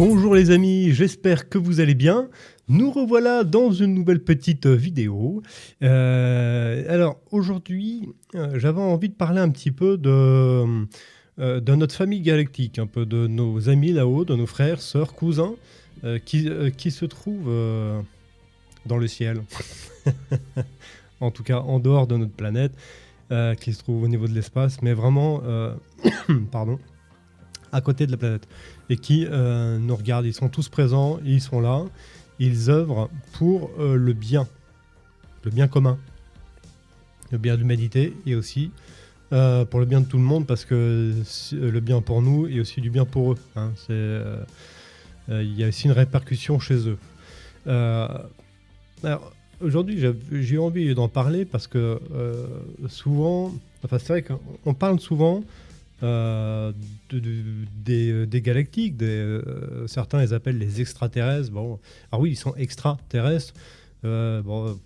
Bonjour les amis, j'espère que vous allez bien. Nous revoilà dans une nouvelle petite vidéo. Alors aujourd'hui, j'avais envie de parler un petit peu de notre famille galactique, un peu de nos amis là-haut, de nos frères, sœurs, cousins, qui se trouvent dans le ciel. En tout cas en dehors de notre planète, qui se trouvent au niveau de l'espace, mais vraiment, pardon, à côté de la planète. Et qui nous regardent, ils sont tous présents, ils sont là, ils œuvrent pour le bien commun, le bien de l'humanité et aussi pour le bien de tout le monde, parce que le bien pour nous est aussi du bien pour eux. Hein. Il y a aussi une répercussion chez eux. Alors, aujourd'hui, j'ai envie d'en parler parce que souvent, enfin c'est vrai qu'on parle souvent des galactiques, certains les appellent les extraterrestres. Bon, alors oui, ils sont extraterrestres. Moi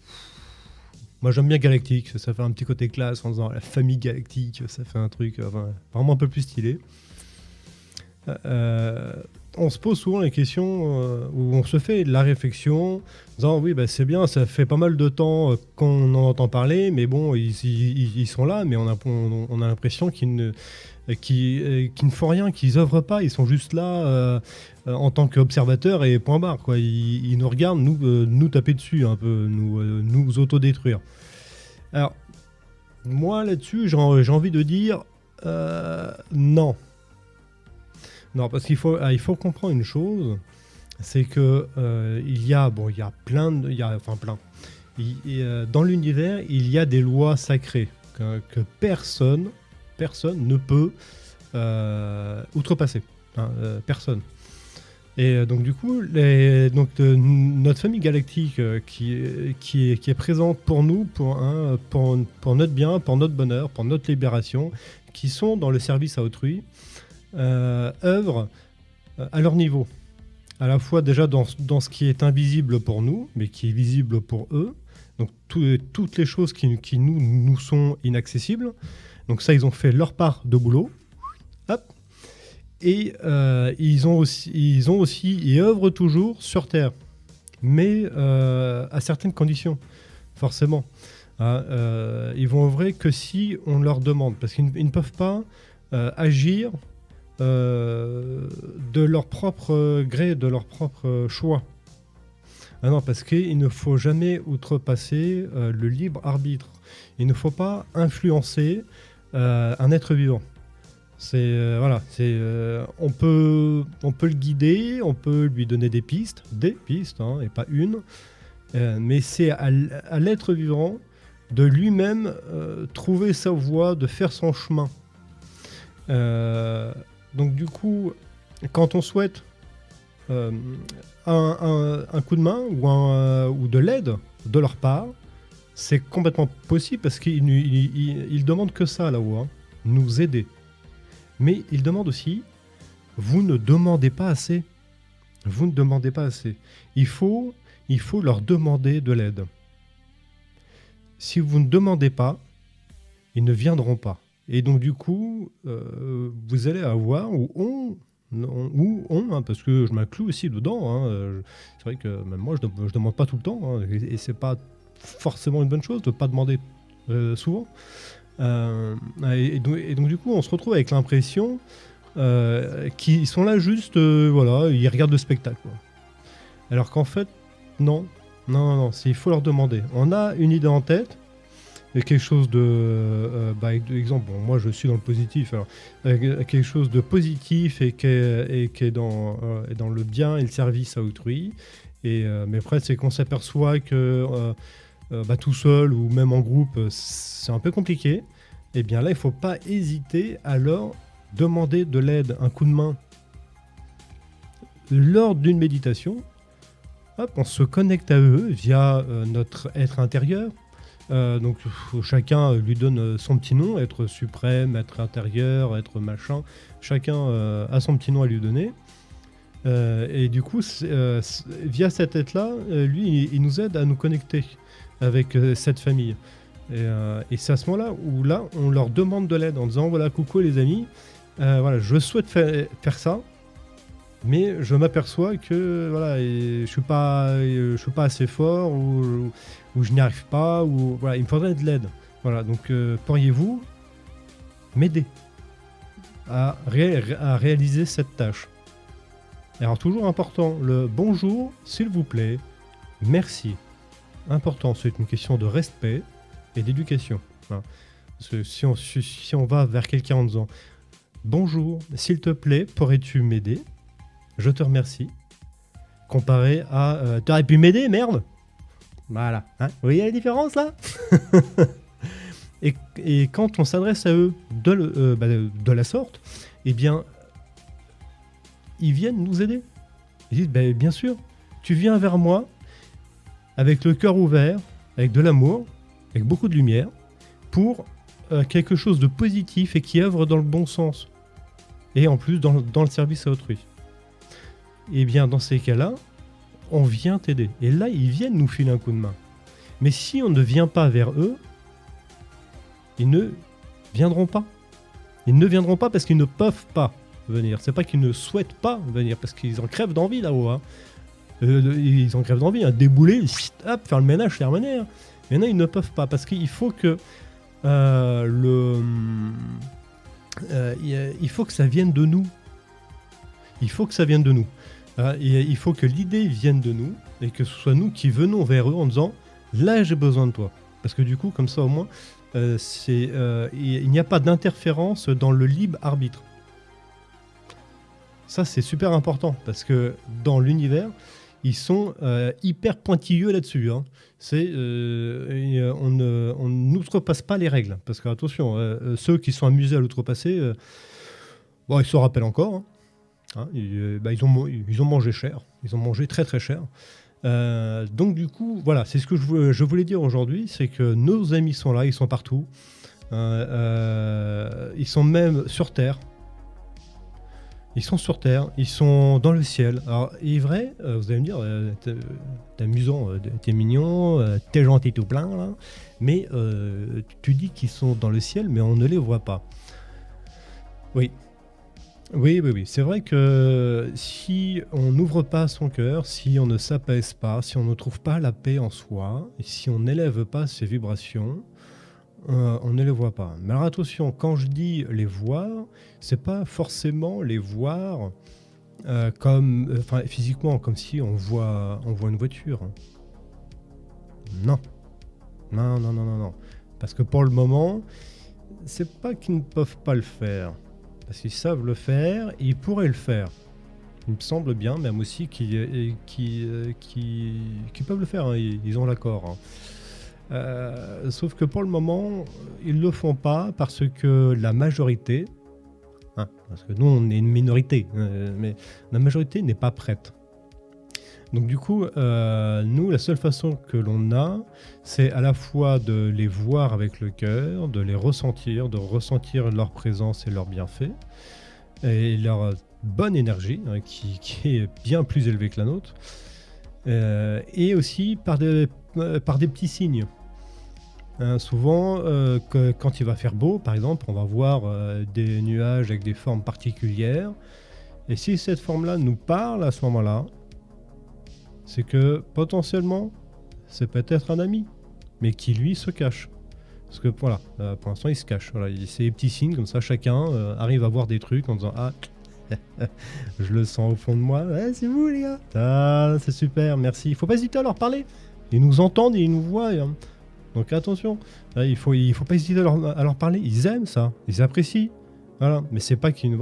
j'aime bien galactique, ça fait un petit côté classe en disant la famille galactique, ça fait un truc vraiment un peu plus stylé. On se pose souvent les questions où on se fait la réflexion, en disant oui, bah, c'est bien, ça fait pas mal de temps qu'on en entend parler, mais bon, ils sont là, mais on a l'impression qu'ils ne font rien, qu'ils œuvrent pas, ils sont juste là en tant qu'observateurs et point barre, quoi. Ils nous regardent nous taper dessus un peu, nous autodétruire. Alors, moi là-dessus, j'ai envie de dire non. Non, parce qu'il faut comprendre une chose, c'est que il y a plein. Dans l'univers, il y a des lois sacrées que personne ne peut outrepasser. Hein, personne. Et donc du coup, notre famille galactique qui est présente pour nous, pour notre bien, pour notre bonheur, pour notre libération, qui sont dans le service à autrui, œuvrent à leur niveau. À la fois déjà dans ce qui est invisible pour nous, mais qui est visible pour eux. Donc toutes les choses qui nous sont inaccessibles. Donc ça, ils ont fait leur part de boulot. Hop. Et ils œuvrent toujours sur Terre. Mais à certaines conditions, forcément. Ils vont œuvrer que si on leur demande. Parce qu'ils ne peuvent pas agir de leur propre gré, de leur propre choix. Ah non, parce qu'il ne faut jamais outrepasser le libre arbitre. Il ne faut pas influencer un être vivant. On peut le guider, on peut lui donner des pistes, hein, et pas une. Mais c'est à l'être vivant de lui-même trouver sa voie, de faire son chemin. Donc du coup, quand on souhaite un coup de main ou de l'aide de leur part, c'est complètement possible parce qu'ils demandent que ça là-haut, hein, nous aider. Mais ils demandent aussi, vous ne demandez pas assez. Vous ne demandez pas assez. Il faut leur demander de l'aide. Si vous ne demandez pas, ils ne viendront pas. Et donc du coup, vous allez avoir, hein, parce que je m'inclus aussi dedans, hein, c'est vrai que même moi je demande pas tout le temps, hein, et c'est pas forcément une bonne chose de pas demander souvent. Et donc du coup, on se retrouve avec l'impression qu'ils sont là juste, voilà, ils regardent le spectacle, quoi. Alors qu'en fait, non, il faut leur demander. On a une idée en tête, quelque chose de, exemple, bon, moi je suis dans le positif, alors, quelque chose de positif et qui est dans le bien et le service à autrui. Mais après, c'est qu'on s'aperçoit que tout seul ou même en groupe, c'est un peu compliqué. Et bien là, il ne faut pas hésiter à leur demander de l'aide, un coup de main. Lors d'une méditation, hop, on se connecte à eux via notre être intérieur. Donc chacun lui donne son petit nom, être suprême, être intérieur, être machin. Chacun a son petit nom à lui donner. Et du coup, via cet être-là, lui, il nous aide à nous connecter avec cette famille. Et c'est à ce moment-là où là, on leur demande de l'aide en disant voilà, coucou les amis, voilà, je souhaite faire ça. Mais je m'aperçois que voilà, je suis pas assez fort ou je n'y arrive pas ou voilà, il me faudrait de l'aide. Voilà, donc pourriez-vous m'aider à réaliser cette tâche? Alors toujours important, le bonjour, s'il vous plaît, merci. Important, c'est une question de respect et d'éducation. Voilà. Parce que si on va vers quelqu'un en disant bonjour, s'il te plaît, pourrais-tu m'aider? Je te remercie. Comparé à t'aurais pu m'aider, merde. Voilà. Hein, vous voyez la différence là? et quand on s'adresse à eux de la sorte, eh bien, ils viennent nous aider. Ils disent, bien sûr, tu viens vers moi avec le cœur ouvert, avec de l'amour, avec beaucoup de lumière, pour quelque chose de positif et qui œuvre dans le bon sens. Et en plus, dans le service à autrui. Et bien, dans ces cas-là, on vient t'aider. Et là, ils viennent nous filer un coup de main. Mais si on ne vient pas vers eux, ils ne viendront pas. Ils ne viendront pas parce qu'ils ne peuvent pas venir. C'est pas qu'ils ne souhaitent pas venir, parce qu'ils en crèvent d'envie là-haut. Hein. Ils en crèvent d'envie, hein. Débouler, hop, faire le ménage, terminé. Hein. Mais non, ils ne peuvent pas, parce qu'il faut que il faut que ça vienne de nous. Il faut que ça vienne de nous. Et il faut que l'idée vienne de nous, et que ce soit nous qui venons vers eux en disant « Là, j'ai besoin de toi ». Parce que du coup, comme ça, au moins, il n'y a pas d'interférence dans le libre arbitre. Ça, c'est super important, parce que dans l'univers, ils sont hyper pointilleux là-dessus. Hein. On n'outrepasse pas les règles. Parce que, attention, ceux qui sont amusés à l'outrepasser, ils se rappellent encore. Hein. Ils ont mangé cher. Ils ont mangé très très cher. Donc du coup, voilà, c'est ce que je voulais dire aujourd'hui, c'est que nos amis sont là, ils sont partout. Ils sont même sur Terre. Ils sont sur Terre, ils sont dans le ciel. Alors, il est vrai, vous allez me dire, t'es amusant, t'es mignon, t'es gentil tout plein, là. Mais tu dis qu'ils sont dans le ciel, mais on ne les voit pas. Oui. Oui. C'est vrai que si on n'ouvre pas son cœur, si on ne s'apaise pas, si on ne trouve pas la paix en soi, et si on n'élève pas ses vibrations, on ne les voit pas. Mais alors attention, quand je dis les voir, c'est pas forcément les voir physiquement, comme si on voit une voiture. Non. Parce que pour le moment, c'est pas qu'ils ne peuvent pas le faire. Parce qu'ils savent le faire, et ils pourraient le faire. Il me semble bien, même aussi, qu'ils peuvent le faire. Hein. Ils ont l'accord. Hein. Sauf que pour le moment, ils le font pas parce que la majorité, parce que nous on est une minorité, mais la majorité n'est pas prête. Donc du coup, nous, la seule façon que l'on a, c'est à la fois de les voir avec le cœur, de les ressentir, de ressentir leur présence et leur bienfait, et leur bonne énergie, hein, qui est bien plus élevée que la nôtre, et aussi par des petits signes. Souvent, quand il va faire beau, par exemple, on va voir des nuages avec des formes particulières. Et si cette forme-là nous parle à ce moment-là, c'est que potentiellement, c'est peut-être un ami, mais qui lui se cache. Parce que voilà, pour l'instant, il se cache. Voilà, c'est des petits signes comme ça, chacun arrive à voir des trucs en disant « Ah, je le sens au fond de moi. Ouais, c'est vous les gars. Ah, c'est super, merci. » Il faut pas hésiter à leur parler. Ils nous entendent et ils nous voient. Hein. Donc attention, il faut pas hésiter à leur parler. Ils aiment ça, ils apprécient. Voilà, mais c'est pas qu'ils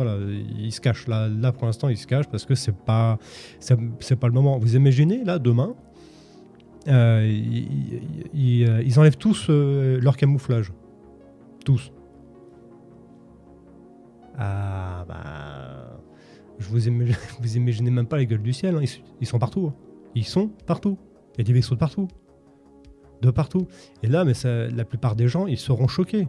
ils se cachent. Là pour l'instant, ils se cachent parce que c'est pas le moment. Vous imaginez là demain, ils enlèvent tous leur camouflage, tous. Ah bah, vous imaginez même pas les gueules du ciel. Hein. Ils sont partout. Hein. Ils sont partout. Il y a des vaisseaux de partout. De partout. Et là, mais la plupart des gens, ils seront choqués.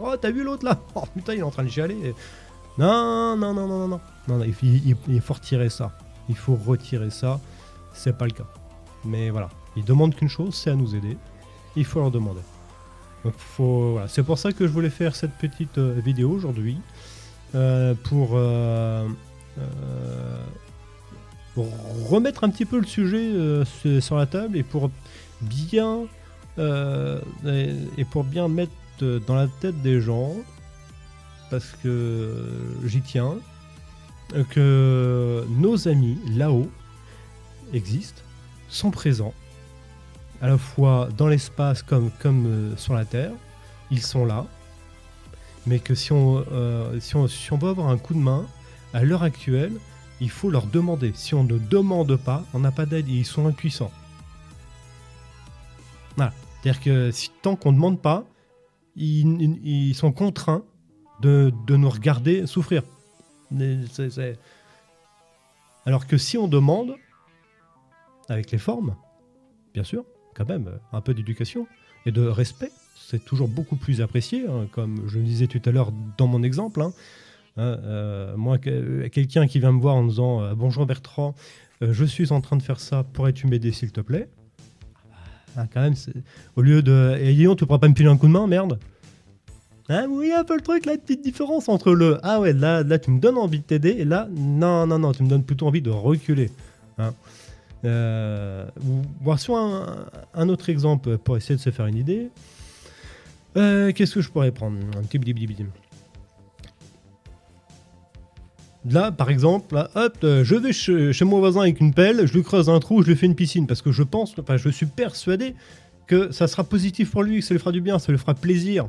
Oh, t'as vu l'autre là? Oh putain, il est en train de chialer. Non, non, non, non, non, non. Non, il faut retirer ça. Il faut retirer ça. C'est pas le cas. Mais voilà. Ils demandent qu'une chose, c'est à nous aider. Il faut leur demander. Donc, voilà. C'est pour ça que je voulais faire cette petite vidéo aujourd'hui. Pour remettre un petit peu le sujet sur la table et pour bien mettre dans la tête des gens, parce que j'y tiens, que nos amis là-haut existent, sont présents, à la fois dans l'espace comme sur la Terre, ils sont là, mais que si on veut avoir un coup de main, à l'heure actuelle, il faut leur demander. Si on ne demande pas, on n'a pas d'aide, ils sont impuissants. Voilà. C'est-à-dire que tant qu'on ne demande pas, ils sont contraints de nous regarder souffrir. Alors que si on demande, avec les formes, bien sûr, quand même, un peu d'éducation et de respect, c'est toujours beaucoup plus apprécié, hein, comme je le disais tout à l'heure dans mon exemple. Moi, quelqu'un qui vient me voir en me disant bonjour Bertrand, je suis en train de faire ça, pourrais-tu m'aider s'il te plaît? Quand même, au lieu de Lyon, tu pourras pas me filer un coup de main, merde. Hein, oui, un peu le truc, la petite différence entre le ah ouais, là tu me donnes envie de t'aider, et là, non, tu me donnes plutôt envie de reculer. Hein. Voir sur un autre exemple pour essayer de se faire une idée. Qu'est-ce que je pourrais prendre? Un petit bidi. Là, par exemple, là, hop, je vais chez mon voisin avec une pelle, je lui creuse un trou, je lui fais une piscine, parce que je suis persuadé que ça sera positif pour lui, que ça lui fera du bien, ça lui fera plaisir.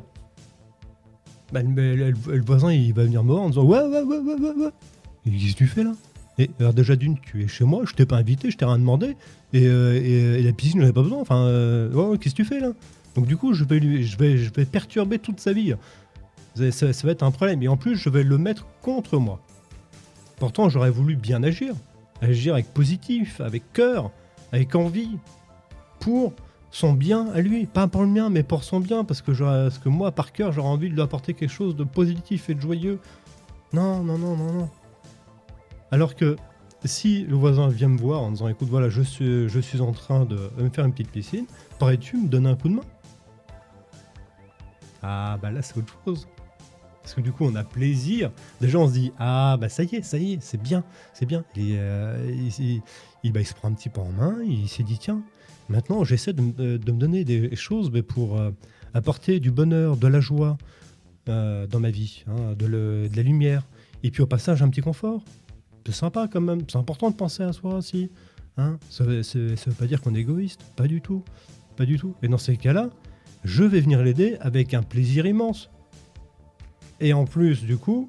Bah, le voisin, il va venir me voir en disant ouais. Et qu'est-ce que tu fais là? Et alors déjà d'une, tu es chez moi, je t'ai pas invité, je t'ai rien demandé, et la piscine, j'en ai pas besoin. Enfin, ouais, qu'est-ce que tu fais là? Donc du coup, je vais perturber toute sa vie. Ça va être un problème. Et en plus, je vais le mettre contre moi. Pourtant, j'aurais voulu bien agir avec positif, avec cœur, avec envie, pour son bien à lui, pas pour le mien, mais pour son bien, parce que moi, par cœur, j'aurais envie de lui apporter quelque chose de positif et de joyeux. Non. Alors que si le voisin vient me voir en disant écoute, voilà, je suis en train de me faire une petite piscine, pourrais-tu me donner un coup de main? Ah bah là c'est autre chose. Parce que du coup on a plaisir. Déjà on se dit ah bah ça y est, c'est bien. Il se prend un petit peu en main, il s'est dit tiens, maintenant j'essaie de me donner des choses pour apporter du bonheur, de la joie dans ma vie, hein, de la lumière. Et puis au passage un petit confort. C'est sympa quand même, c'est important de penser à soi aussi. Hein, ça veut pas dire qu'on est égoïste, pas du tout. Et dans ces cas-là, je vais venir l'aider avec un plaisir immense. Et en plus, du coup,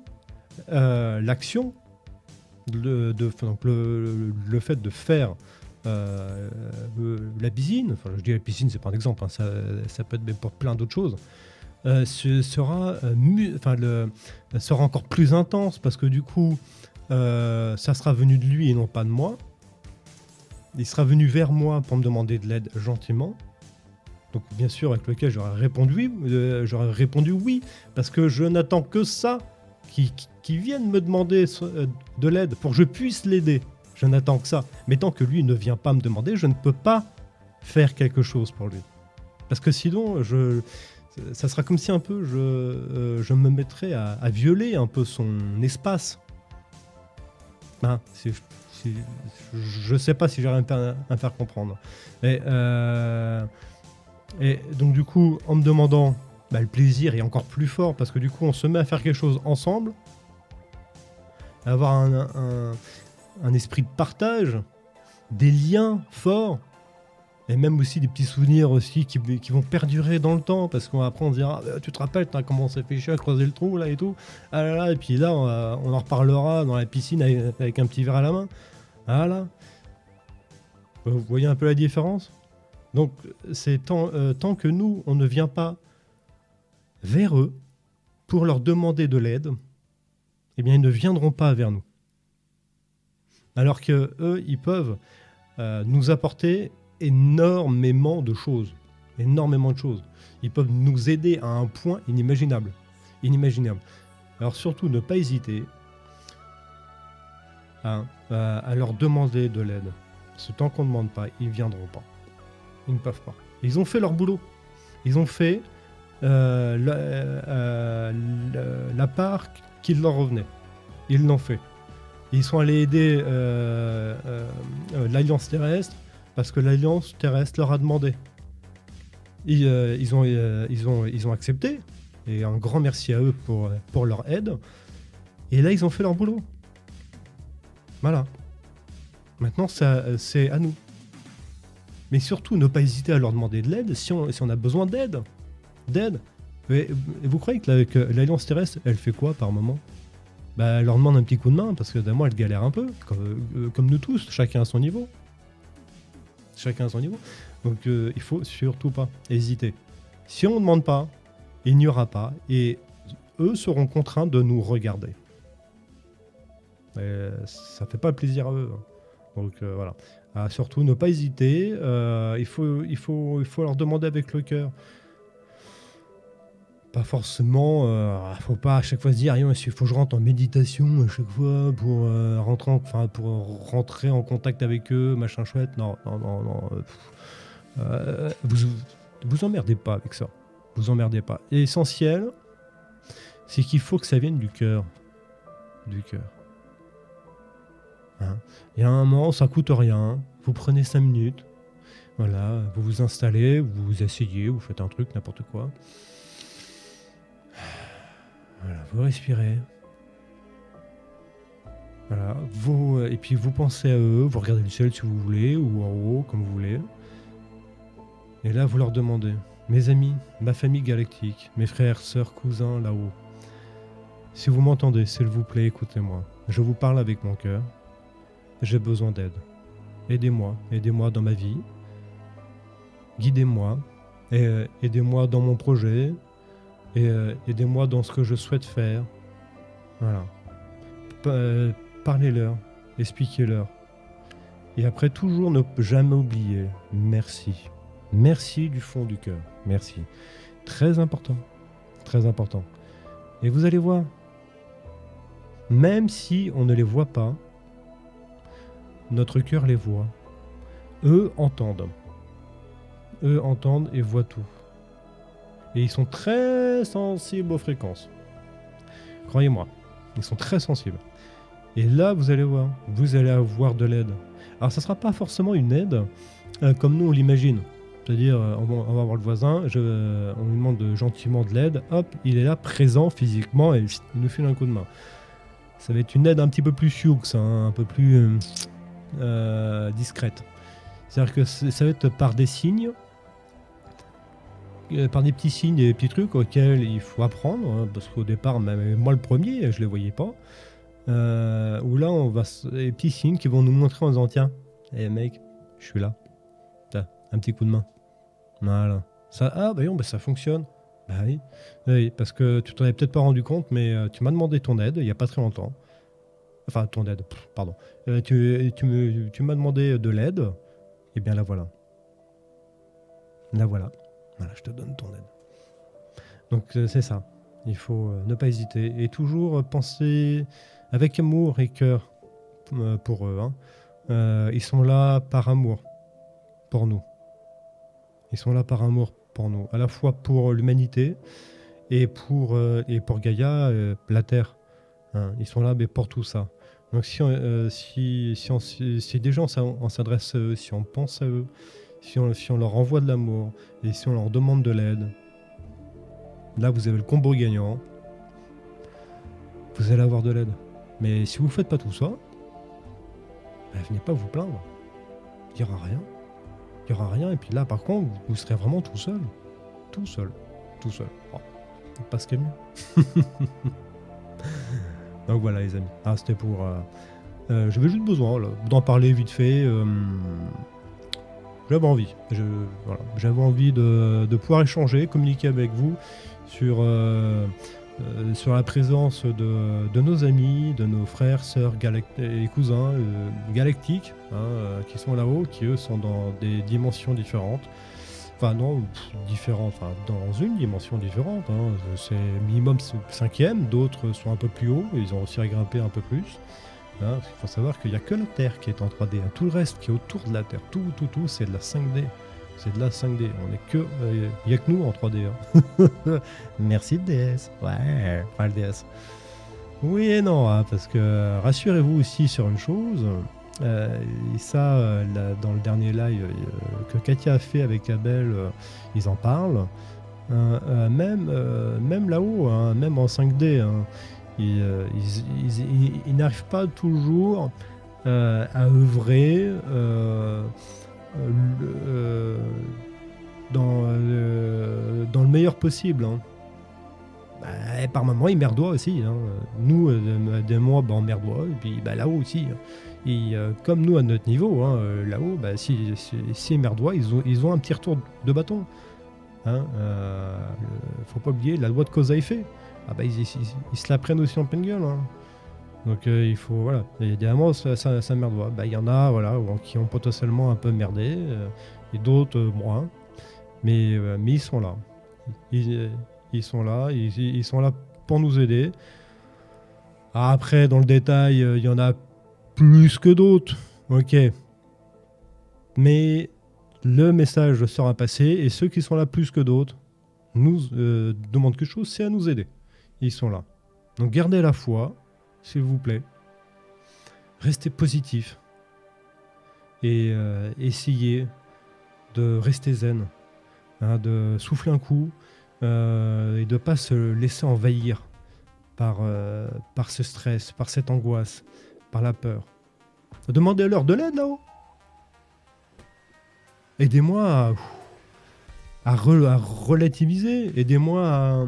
l'action, le fait de faire la piscine, enfin je dis la piscine, c'est pas un exemple, hein, ça peut être pour plein d'autres choses, sera encore plus intense parce que du coup, ça sera venu de lui et non pas de moi. Il sera venu vers moi pour me demander de l'aide gentiment. Donc bien sûr avec lequel j'aurais répondu oui, parce que je n'attends que ça, qui vienne me demander de l'aide pour que je puisse l'aider. Je n'attends que ça. Mais tant que lui ne vient pas me demander, je ne peux pas faire quelque chose pour lui. Parce que sinon, ça sera comme si un peu je me mettrais à violer un peu son espace. Hein, je sais pas si j'arrive à me faire comprendre. Et donc du coup, en me demandant, le plaisir est encore plus fort parce que du coup, on se met à faire quelque chose ensemble, à avoir un esprit de partage, des liens forts, et même aussi des petits souvenirs aussi qui vont perdurer dans le temps parce qu'après on se dira tu te rappelles comment on s'est fait chier à creuser le trou là et tout, ah là là, et puis là on en reparlera dans la piscine avec un petit verre à la main. Voilà. Vous voyez un peu la différence? Donc c'est tant que nous on ne vient pas vers eux pour leur demander de l'aide, eh bien ils ne viendront pas vers nous. Alors que eux ils peuvent nous apporter énormément de choses. Ils peuvent nous aider à un point inimaginable. inimaginable. Alors surtout, ne pas hésiter à leur demander de l'aide. Parce que tant qu'on ne demande pas, ils ne viendront pas. Ils ne peuvent pas. Ils ont fait leur boulot. Ils ont fait la part qu'il leur revenait. Ils l'ont fait. Ils sont allés aider l'Alliance terrestre parce que l'Alliance terrestre leur a demandé. Ils ont accepté. Et un grand merci à eux pour leur aide. Et là, ils ont fait leur boulot. Voilà. Maintenant, c'est à nous. Mais surtout, ne pas hésiter à leur demander de l'aide si on a besoin d'aide. Et vous croyez que l'Alliance terrestre, elle fait quoi par moment? Bah, elle leur demande un petit coup de main, parce que moi, elle galère un peu, comme nous tous, chacun à son niveau. Donc, il faut surtout pas hésiter. Si on ne demande pas, il n'y aura pas, et eux seront contraints de nous regarder. Et ça fait pas plaisir à eux. Donc, voilà. Surtout, ne pas hésiter. Il faut leur demander avec le cœur. Pas forcément, faut pas à chaque fois se dire il faut que je rentre en méditation à chaque fois pour rentrer en contact avec eux, machin chouette. Non. Vous emmerdez pas avec ça. Vous emmerdez pas. Et l'essentiel, c'est qu'il faut que ça vienne du cœur. Hein. Et à un moment, ça coûte rien. Vous prenez 5 minutes. Voilà, vous vous installez, vous vous asseyez, vous faites un truc, n'importe quoi. Voilà, vous respirez. Voilà, et puis vous pensez à eux, vous regardez le ciel si vous voulez, ou en haut, comme vous voulez. Et là, vous leur demandez, mes amis, ma famille galactique, mes frères, sœurs, cousins là-haut, si vous m'entendez, s'il vous plaît, écoutez-moi. Je vous parle avec mon cœur. J'ai besoin d'aide. Aidez-moi dans ma vie. Guidez-moi. Et aidez-moi dans mon projet. Et aidez-moi dans ce que je souhaite faire. Voilà. Parlez-leur, expliquez-leur. Et après, toujours ne jamais oublier, merci. Merci du fond du cœur. Merci. Très important. Très important. Et vous allez voir, même si on ne les voit pas, notre cœur les voit. Eux entendent. Eux entendent et voient tout. Et ils sont très sensibles aux fréquences. Croyez-moi, ils sont très sensibles. Et là, vous allez voir, vous allez avoir de l'aide. Alors, ça ne sera pas forcément une aide comme nous on l'imagine. C'est-à-dire, on va voir le voisin, on lui demande gentiment de l'aide, hop, il est là, présent physiquement, et il nous file un coup de main. Ça va être une aide un petit peu plus sioux, un peu plus discrète. C'est-à-dire que ça va être par des signes, par des petits signes, des petits trucs auxquels il faut apprendre, hein, parce qu'au départ, même moi le premier, je les voyais pas. Où là, on va des petits signes qui vont nous montrer en disant tiens, mec, je suis là. T'as un petit coup de main. Voilà. Ça, ça fonctionne. Bah oui, parce que tu t'en avais peut-être pas rendu compte, mais tu m'as demandé ton aide il y a pas très longtemps. Enfin, ton aide, pardon. Tu m'as demandé de l'aide. Et bien là voilà. Là voilà. Voilà, je te donne ton aide. Donc c'est ça. Il faut ne pas hésiter et toujours penser avec amour et cœur pour eux. Ils sont là par amour pour nous. Ils sont là par amour pour nous, à la fois pour l'humanité et pour Gaïa, la Terre. Ils sont là mais pour tout ça. Donc si des gens on s'adresse à eux, si on pense à eux, si on leur envoie de l'amour et si on leur demande de l'aide, là vous avez le combo gagnant. Vous allez avoir de l'aide. Mais si vous ne faites pas tout ça, venez pas vous plaindre. Il n'y aura rien. Il n'y aura rien. Et puis là, par contre, vous serez vraiment tout seul. Tout seul. Oh, pas ce qu'il y a mieux. Donc voilà, les amis. C'était pour... j'avais juste besoin d'en parler vite fait. J'avais envie. J'avais envie de pouvoir échanger, communiquer avec vous sur la présence de nos amis, de nos frères, sœurs et cousins galactiques qui sont là-haut, qui eux sont dans des dimensions différentes. Enfin non, différentes, enfin dans une dimension différente, hein. C'est minimum 5e, d'autres sont un peu plus haut, ils ont réussi à grimper un peu plus. Hein, parce qu'il faut savoir qu'il n'y a que la Terre qui est en 3D, hein. Tout le reste qui est autour de la Terre, tout, c'est de la 5D. C'est de la 5D, on est que... Il n'y a que nous en 3D. Hein. Merci le DS. Ouais, enfin le DS. Oui et non, hein, parce que rassurez-vous aussi sur une chose, et ça, dans le dernier live que Katia a fait avec Abel, ils en parlent. Même là-haut, hein, même en 5D, hein, ils n'arrivent pas toujours à œuvrer dans le meilleur possible. Hein. Bah, par moments, ils merdoient aussi. Hein. Nous, des mois, on merdoit, et puis là-haut aussi. Hein. Et comme nous, à notre niveau, hein, là-haut, si merdoient, ils ont un petit retour de bâton. Hein, faut pas oublier la loi de cause à effet. Ah ils se la prennent aussi en pleine gueule. Hein. Donc il faut, voilà, il y a des moments ça merdoit. Il y en a, voilà, qui ont potentiellement un peu merdé, et d'autres moins. Mais ils sont là. Ils sont là, ils sont là pour nous aider. Après, dans le détail, il y en a plus que d'autres, ok. Mais le message sera passé, et ceux qui sont là plus que d'autres nous demandent quelque chose, c'est à nous aider. Ils sont là. Donc gardez la foi, s'il vous plaît. Restez positif. Et essayez de rester zen. Hein, de souffler un coup, et de ne pas se laisser envahir par ce stress, par cette angoisse, par la peur. Demandez-leur de l'aide là-haut. Aidez-moi à relativiser. Aidez-moi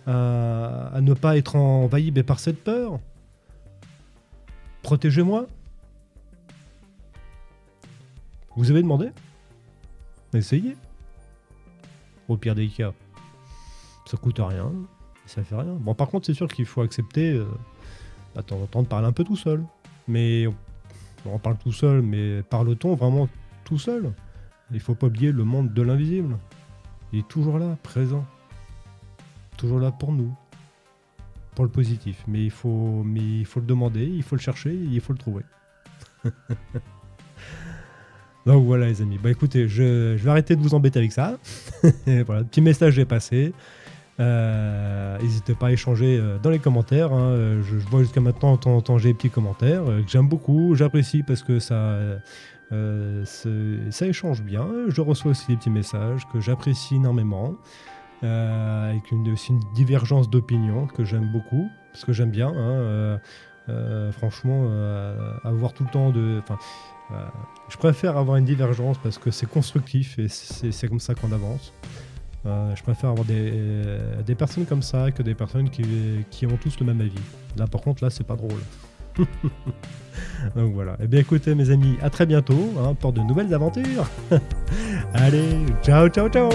à ne pas être envahi par cette peur. Protégez-moi. Vous avez demandé ? Essayez. Au pire des cas, ça coûte rien, ça fait rien. Bon, par contre, c'est sûr qu'il faut accepter de temps en temps de parler un peu tout seul. Mais on parle tout seul, mais parle-t-on vraiment tout seul ? Il faut pas oublier le monde de l'invisible. Il est toujours là, présent. Toujours là pour nous. Pour le positif. Mais il faut le demander, il faut le chercher, il faut le trouver. Donc voilà les amis, écoutez, je vais arrêter de vous embêter avec ça. Voilà, le petit message est passé. N'hésitez pas à échanger dans les commentaires. Hein. Je vois jusqu'à maintenant, de temps en temps, j'ai des petits commentaires que j'aime beaucoup, j'apprécie parce que ça échange bien. Je reçois aussi des petits messages que j'apprécie énormément, avec aussi une divergence d'opinion que j'aime beaucoup, parce que j'aime bien. Hein, franchement, avoir tout le temps je préfère avoir une divergence parce que c'est constructif et c'est comme ça qu'on avance. Je préfère avoir des personnes comme ça que des personnes qui ont tous le même avis. Là, par contre, là, c'est pas drôle. Donc voilà. Eh bien, écoutez, mes amis, à très bientôt, hein, pour de nouvelles aventures. Allez, ciao, ciao, ciao.